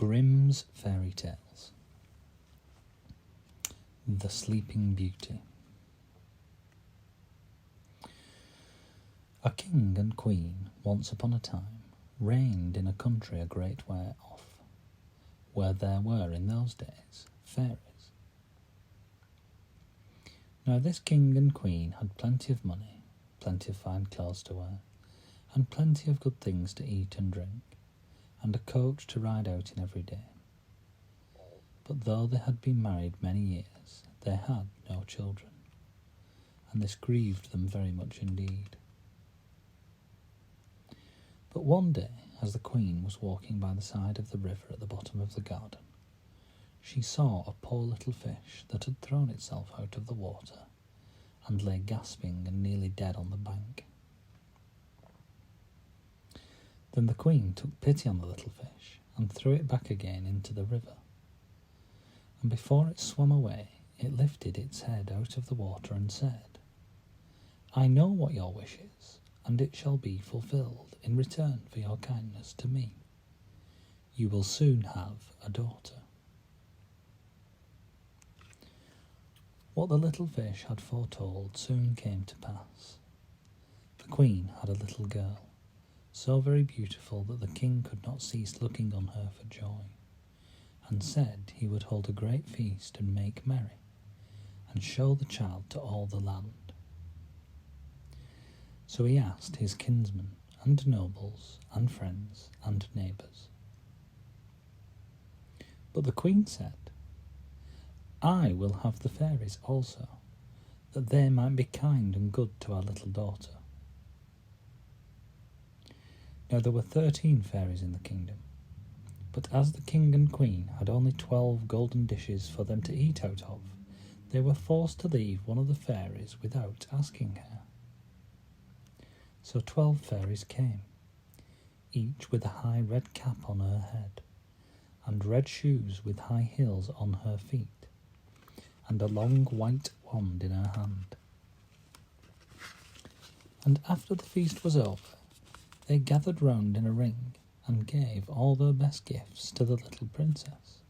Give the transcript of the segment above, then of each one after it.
Grimm's Fairy Tales. The Sleeping Beauty. A king and queen, once upon a time, reigned in a country a great way off, where there were in those days fairies. Now this king and queen had plenty of money, plenty of fine clothes to wear, and plenty of good things to eat and drink, and a coach to ride out in every day. But though they had been married many years, they had no children, and this grieved them very much indeed. But one day, as the queen was walking by the side of the river at the bottom of the garden, she saw a poor little fish that had thrown itself out of the water and lay gasping and nearly dead on the bank. Then the queen took pity on the little fish and threw it back again into the river. And before it swam away, it lifted its head out of the water and said, "I know what your wish is, and it shall be fulfilled in return for your kindness to me. You will soon have a daughter." What the little fish had foretold soon came to pass. The queen had a little girl, so very beautiful that the king could not cease looking on her for joy, and said he would hold a great feast and make merry, and show the child to all the land. So he asked his kinsmen and nobles and friends and neighbours. But the queen said, "I will have the fairies also, that they might be kind and good to our little daughter." Now there were 13 fairies in the kingdom, but as the king and queen had only 12 golden dishes for them to eat out of, they were forced to leave one of the fairies without asking her. So 12 fairies came, each with a high red cap on her head, and red shoes with high heels on her feet, and a long white wand in her hand. And after the feast was over, they gathered round in a ring and gave all their best gifts to the little princess.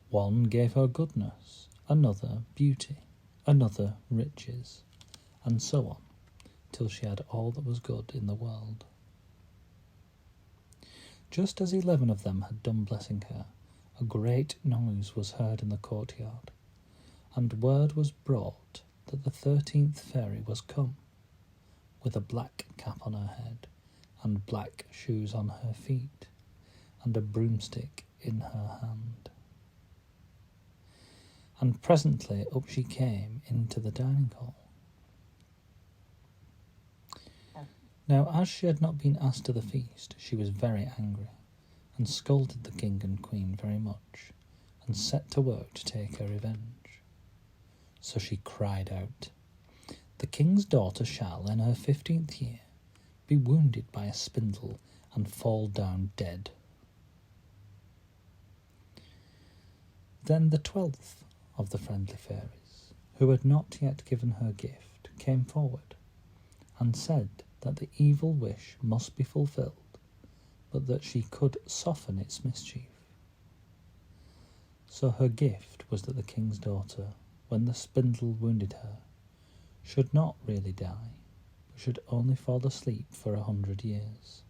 One gave her goodness, another beauty, another riches, and so on, till she had all that was good in the world. Just as 11 of them had done blessing her, a great noise was heard in the courtyard, and word was brought that the 13th fairy was come, with a black cap on her head, and black shoes on her feet, and a broomstick in her hand. And presently up she came into the dining hall. Now as she had not been asked to the feast, she was very angry, and scolded the king and queen very much, and set to work to take her revenge. So she cried out, "The king's daughter shall, in her 15th year, be wounded by a spindle and fall down dead." Then the 12th of the friendly fairies, who had not yet given her gift, came forward, and said that the evil wish must be fulfilled, but that she could soften its mischief. So her gift was that the king's daughter, when the spindle wounded her, should not really die, but should only fall asleep for 100 years.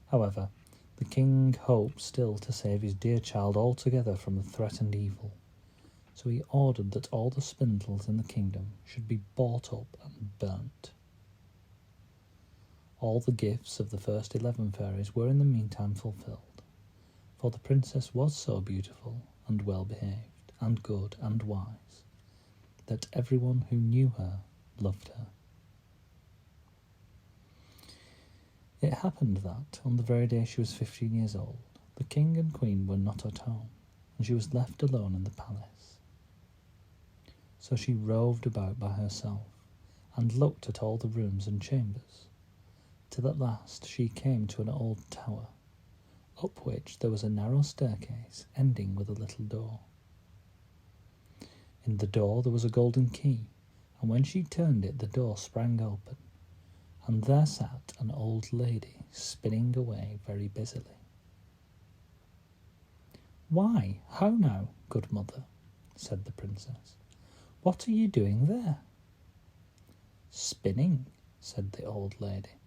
However, the king hoped still to save his dear child altogether from the threatened evil, so he ordered that all the spindles in the kingdom should be bought up and burnt. All the gifts of the first 11 fairies were in the meantime fulfilled, for the princess was so beautiful and well behaved and good and wise, that everyone who knew her loved her. It happened that, on the very day she was 15 years old, the king and queen were not at home, and she was left alone in the palace. So she roved about by herself, and looked at all the rooms and chambers, till at last she came to an old tower, up which there was a narrow staircase ending with a little door. In the door there was a golden key, and when she turned it the door sprang open, and there sat an old lady spinning away very busily. "Why, how now, good mother?" said the princess. "What are you doing there?" "Spinning," said the old lady,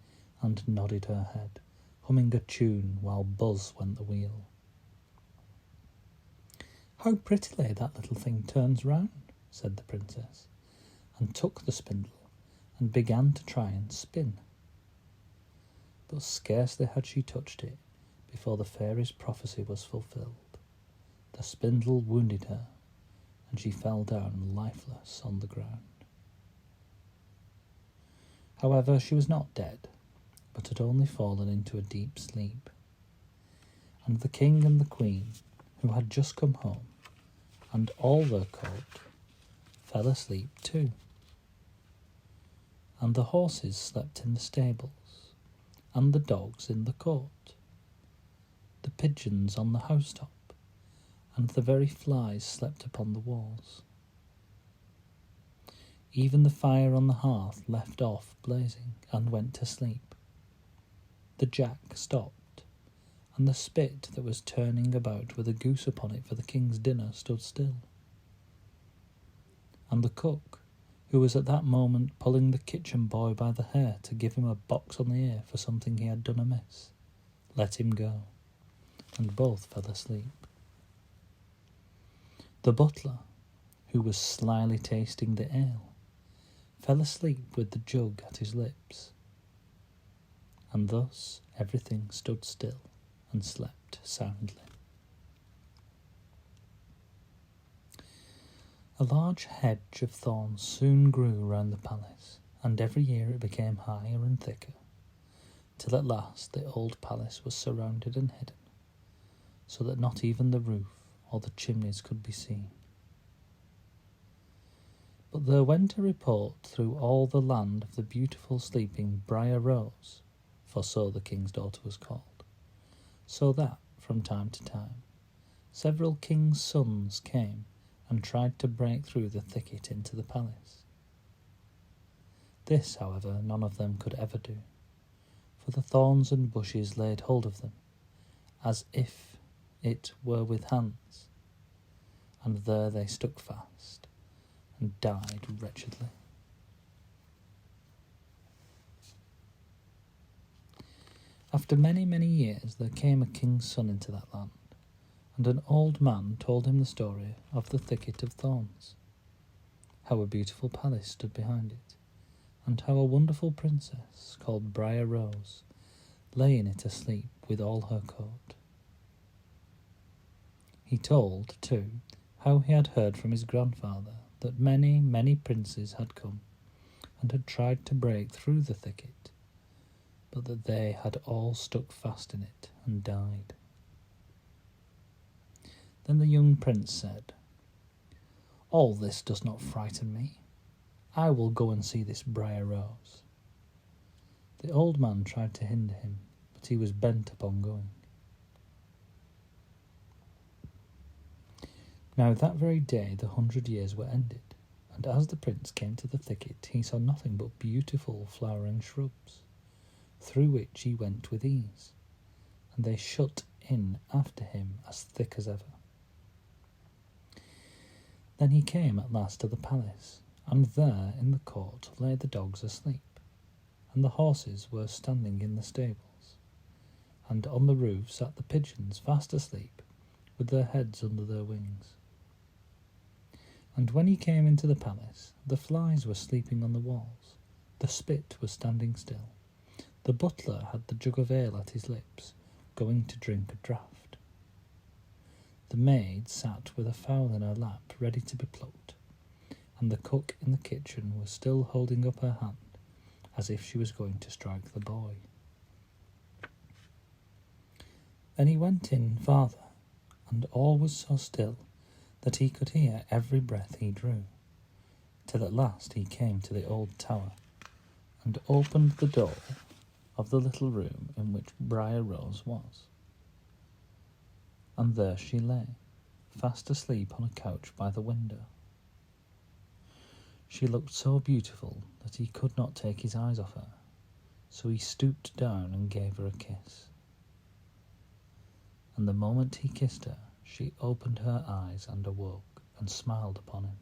and nodded her head, humming a tune while buzz went the wheel. "How prettily that little thing turns round," said the princess, and took the spindle and began to try and spin. But scarcely had she touched it before the fairy's prophecy was fulfilled. The spindle wounded her, and she fell down lifeless on the ground. However, she was not dead, but had only fallen into a deep sleep. And the king and the queen, who had just come home, and all their court, fell asleep too. And the horses slept in the stables, and the dogs in the court, the pigeons on the housetop, and the very flies slept upon the walls. Even the fire on the hearth left off blazing and went to sleep. The jack stopped, and the spit that was turning about with a goose upon it for the king's dinner stood still. And the cook, who was at that moment pulling the kitchen boy by the hair to give him a box on the ear for something he had done amiss, let him go, and both fell asleep. The butler, who was slyly tasting the ale, fell asleep with the jug at his lips. And thus everything stood still and slept soundly. A large hedge of thorns soon grew round the palace, and every year it became higher and thicker, till at last the old palace was surrounded and hidden, so that not even the roof or the chimneys could be seen. But there went a report through all the land of the beautiful sleeping Briar Rose, for so the king's daughter was called, so that, from time to time, several kings' sons came and tried to break through the thicket into the palace. This, however, none of them could ever do, for the thorns and bushes laid hold of them, as if it were with hands, and there they stuck fast, and died wretchedly. After many, many years there came a king's son into that land, and an old man told him the story of the thicket of thorns, how a beautiful palace stood behind it, and how a wonderful princess called Briar Rose lay in it asleep with all her court. He told, too, how he had heard from his grandfather that many, many princes had come and had tried to break through the thicket, but that they had all stuck fast in it and died. Then the young prince said, "All this does not frighten me. I will go and see this Briar Rose." The old man tried to hinder him, but he was bent upon going. Now that very day the 100 years were ended, and as the prince came to the thicket he saw nothing but beautiful flowering shrubs, through which he went with ease, and they shut in after him as thick as ever. Then he came at last to the palace, and there in the court lay the dogs asleep, and the horses were standing in the stables, and on the roof sat the pigeons fast asleep, with their heads under their wings. And when he came into the palace, the flies were sleeping on the walls, the spit was standing still, the butler had the jug of ale at his lips, going to drink a draught. The maid sat with a fowl in her lap ready to be plucked, and the cook in the kitchen was still holding up her hand, as if she was going to strike the boy. Then he went in farther, and all was so still that he could hear every breath he drew, till at last he came to the old tower, and opened the door of the little room in which Briar Rose was. And there she lay, fast asleep on a couch by the window. She looked so beautiful that he could not take his eyes off her, so he stooped down and gave her a kiss. And the moment he kissed her, she opened her eyes and awoke, and smiled upon him.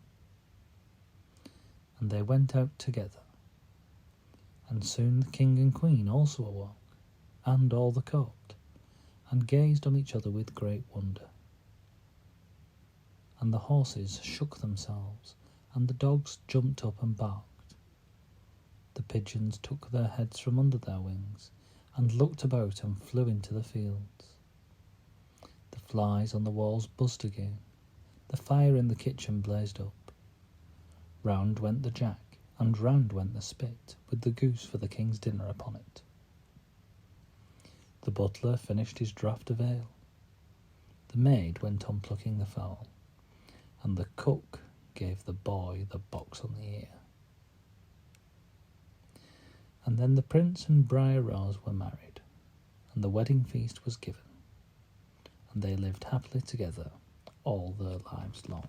And they went out together, and soon the king and queen also awoke, and all the court, and gazed on each other with great wonder. And the horses shook themselves, and the dogs jumped up and barked. The pigeons took their heads from under their wings, and looked about and flew into the fields. The flies on the walls buzzed again, the fire in the kitchen blazed up. Round went the jack, and round went the spit, with the goose for the king's dinner upon it. The butler finished his draught of ale. The maid went on plucking the fowl, and the cook gave the boy the box on the ear. And then the prince and Briar Rose were married, and the wedding feast was given, and they lived happily together all their lives long.